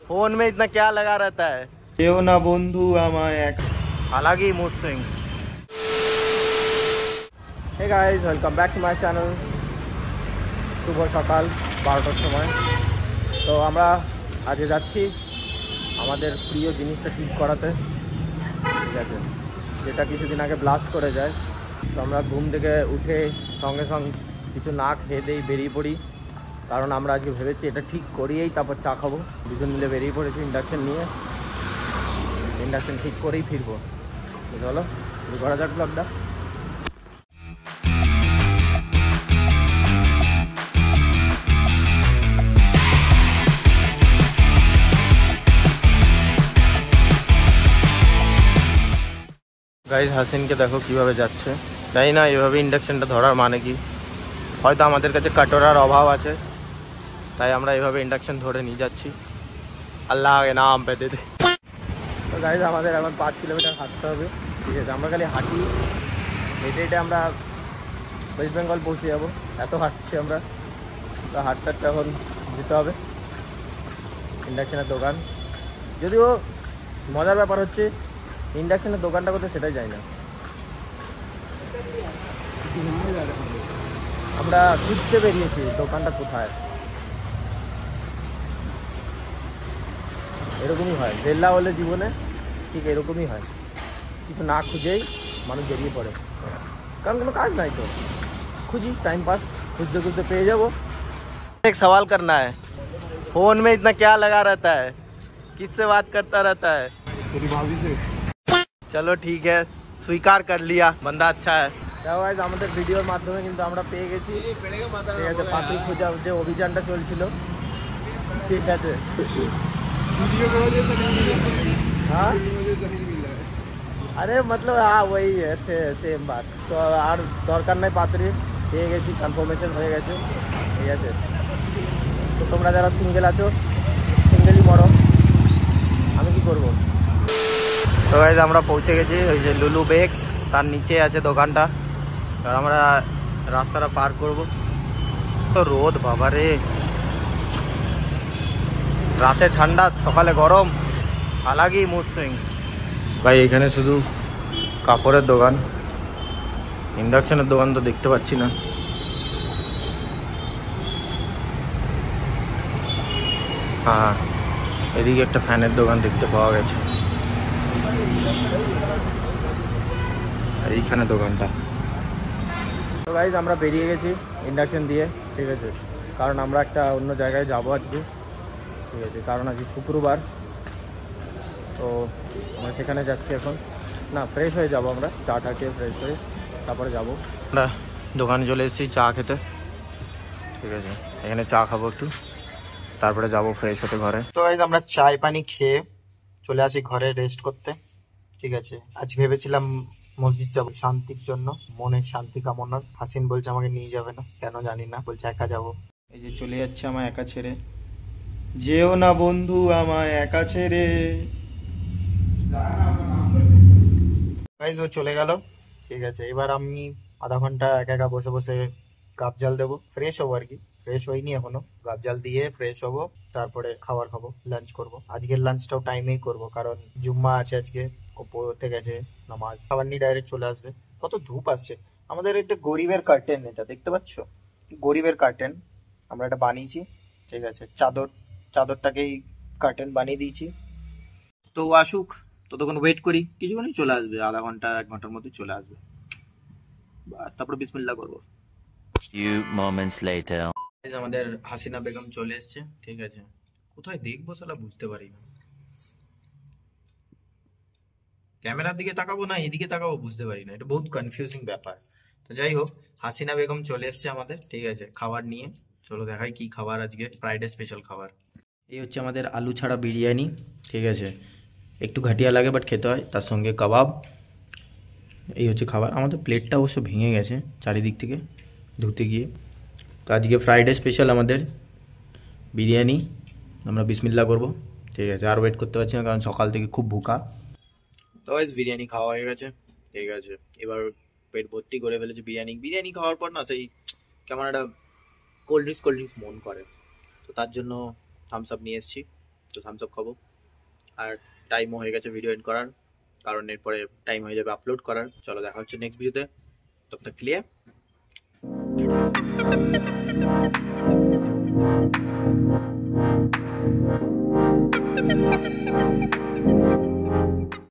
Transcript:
Phone में इतना क्या लगा रहता है केव ना बंधु अलग ही mood swings. Hey guys, welcome back to my channel. शुभ सकाल 12টার সময়। তো আমরা আজকে যাচ্ছি আমাদের প্রিয় জিনিসটা ঠিক করাতে, ঠিক আছে, যেটা কিছুদিন আগে ব্লাস্ট করে যায়। তো আমরা ঘুম থেকে উঠে সঙ্গে সঙ্গে কিছু না খেয়ে দিয়ে বেরিয়ে পড়ি, কারণ আমরা আজকে ভেবেছি এটা ঠিক করিয়েই তারপর চা খাবো। দুজন মিলে বেরিয়ে পড়েছি ইন্ডাকশন নিয়ে, ইন্ডাকশন ঠিক করেই ফিরবো। চলো শুরু করা যাক ব্লগটা। গাইজ হাসিনকে দেখো কিভাবে যাচ্ছে। জানি না এভাবে ইন্ডাকশনটা ধরার মানে কি, হয়তো আমাদের কাছে কাটোরার অভাব আছে, তাই আমরা এভাবে ইন্ডাকশন ধরে নিয়ে যাচ্ছি। আল্লাহ আগে নাম পেতে দে। তো গাইজ আমাদের এখন 5 কিলোমিটার হাঁটতে হবে, ঠিক আছে। আমরা খালি হাঁটি, হেঁটে হেঁটে আমরা ওয়েস্ট বেঙ্গল পৌঁছে যাবো, এত হাঁটছি আমরা। তো হাঁটতে এখন যেতে হবে ইন্ডাকশনের দোকান। যদিও মজার ব্যাপার হচ্ছে ইন্ডাকশনের দোকানটা কোথায় সেটাই যাই না, আমরা খুঁজতে বেরিয়েছি দোকানটা কোথায়। এরকমই হয়, বেল্লা হলে জীবনে ঠিক এরকমই হয়, কিছু না খুঁজেই মানুষ বেরিয়ে পড়ে, কারণ কোনো কাজ নাই। তো খুঁজি, টাইম पास, খুঁজতে খুঁজতে পেয়ে যাবো। एक सवाल करना है, फोन में इतना क्या लगा रहता है, किससे बात करता रहता है? तेरी भाभी से। चलो ठीक है, स्वीकार कर लिया, बंदा अच्छा है। গাইজ আমাদের ভিডিওর মাধ্যমে কিন্তু আমরা পেয়ে গেছি, ঠিক আছে। পাত্রী খোঁজার যে অভিযানটা চলছিল, ঠিক আছে। हाँ अरे मतलब हाँ वही है, सेम बात। তো আর দরকার নাই, পাত্রী পেয়ে গেছি, কনফার্মেশন হয়ে গেছে, ঠিক আছে। তো তোমরা যারা সিঙ্গেল আছো সিঙ্গেলই মরো, আমি কি করবো। তো গাইজ আমরা পৌঁছে গেছি ওই যে লুলু বেক্স, তার নিচে আছে দোকানটা। আর আমরা রাস্তাটা পার করব। তো রোদ বাবারে, রাতে ঠান্ডা সকালে গরম, আলাগই মুড সুইংস। ভাই এখানে শুধু কাপড়ের দোকান, ইন্ডাকশনের দোকান তো দেখতে পাচ্ছি না। হ্যাঁ, এদিকে একটা ফ্যানের দোকান দেখতে পাওয়া গেছে, আর এইখানে দোকানটা। তো গাইজ আমরা বেরিয়ে গেছি ইন্ডাকশন দিয়ে, ঠিক আছে, কারণ আমরা একটা অন্য জায়গায় যাবো আজকে, ঠিক আছে। কারণ আজকে শুক্রবার, তো আমরা সেখানে যাচ্ছি এখন। না, ফ্রেশ হয়ে যাবো আমরা, চাটা খেয়ে ফ্রেশ হয়ে তারপরে যাবো। আমরা দোকানে চলে এসেছি চা খেতে, ঠিক আছে। এখানে চা খাবো একটু, তারপরে যাবো ফ্রেশ হতে ঘরে। তো গাইজ আমরা চায় পানি খেয়ে চলে আসি ঘরে রেস্ট করতে, ঠিক আছে। আজ ভেবেছিলাম মসজিদ যাবো শান্তির জন্য, মনের শান্তি কামনার। হাসিন বলছে আমাকে নিয়ে যাবে না, কেন জানি না, বলছে একা যাবো। এই যে চলে যাচ্ছে আমায় একা ছেড়ে, যেও না বন্ধু আমায় একা ছেড়ে। গাইজ ও চলে গেল, ঠিক আছে। এবার আমি আধা ঘন্টা একা একা বসে বসে গাব জাল দেবো, ফ্রেশ হবো আর কি। ফ্রেশ হইনি এখনো, গাব জাল দিয়ে ফ্রেশ হবো, তারপরে খাবার খাবো, লাঞ্চ করবো। আজকের লাঞ্চটাও টাইমেই করবো, কারণ জুম্মা আছে আজকে, ও পড়তে গেছে নামাজ। খাবার নিয়ে ডাইরেক্ট চলে আসবে। কত ধূপ আসছে। আমাদের একটা গরিবের কার্টেন, এটা দেখতে পাচ্ছ, গরিবের কার্টেন আমরা এটা বানিয়েছি, ঠিক আছে। চাদরটাকেই কার্টেন বানিয়ে দিয়েছি। তো ও আসুক, ততক্ষণ ওয়েট করি, কিছুক্ষণই চলে আসবে, আধা ঘন্টা 1 ঘন্টার মধ্যে চলে আসবে, বাস। তারপরে বিসমিল্লাহ করবো। Few moments later. আমাদের হাসিনা বেগম চলে এসছে, ঠিক আছে। কোথায় দেখবো সালা বুঝতে পারি না, ক্যামেরার দিকে তাকাবো না এদিকে তাকাবো বুঝতে পারি না, এটা বহুত কনফিউজিং ব্যাপার। তো যাই হোক, হাসিনা বেগম চলে এসছে আমাদের, ঠিক আছে, খাবার নিয়ে। চলো দেখাই কি খাবার আজকে, ফ্রাইডে স্পেশাল খাবার। এই হচ্ছে আমাদের আলু ছাড়া বিরিয়ানি, ঠিক আছে। একটু ঘাটিয়া লাগে বাট খেতে হয়, তার সঙ্গে কাবাব। এই হচ্ছে খাবার। আমাদের প্লেটটা অবশ্য ভেঙে গেছে চারিদিক থেকে ধুতে গিয়ে। তো আজকে ফ্রাইডে স্পেশাল আমাদের বিরিয়ানি, আমরা বিসমিল্লাহ করবো, ঠিক আছে। আর ওয়েট করতে পারছি না, কারণ সকাল থেকে খুব ভুকা। তো বিরিয়ানি খাওয়া হয়ে গেছে, ঠিক আছে। এবার পেট ভর্তি করে ফেলেছে বিরিয়ানি খাওয়ার পর না সেই কেমন একটা কোল্ড ড্রিঙ্কস মন করে, তো তার জন্য থামস আপ নিয়ে এসেছি, তো থামস আপ খাবো। আর টাইমও হয়ে গেছে ভিডিও এন্ড করার, কারণ এরপরে টাইম হয়ে যাবে আপলোড করার। চলো দেখা হচ্ছে নেক্সট ভিডিওতে, ততক্ষণ ক্লিয়ার।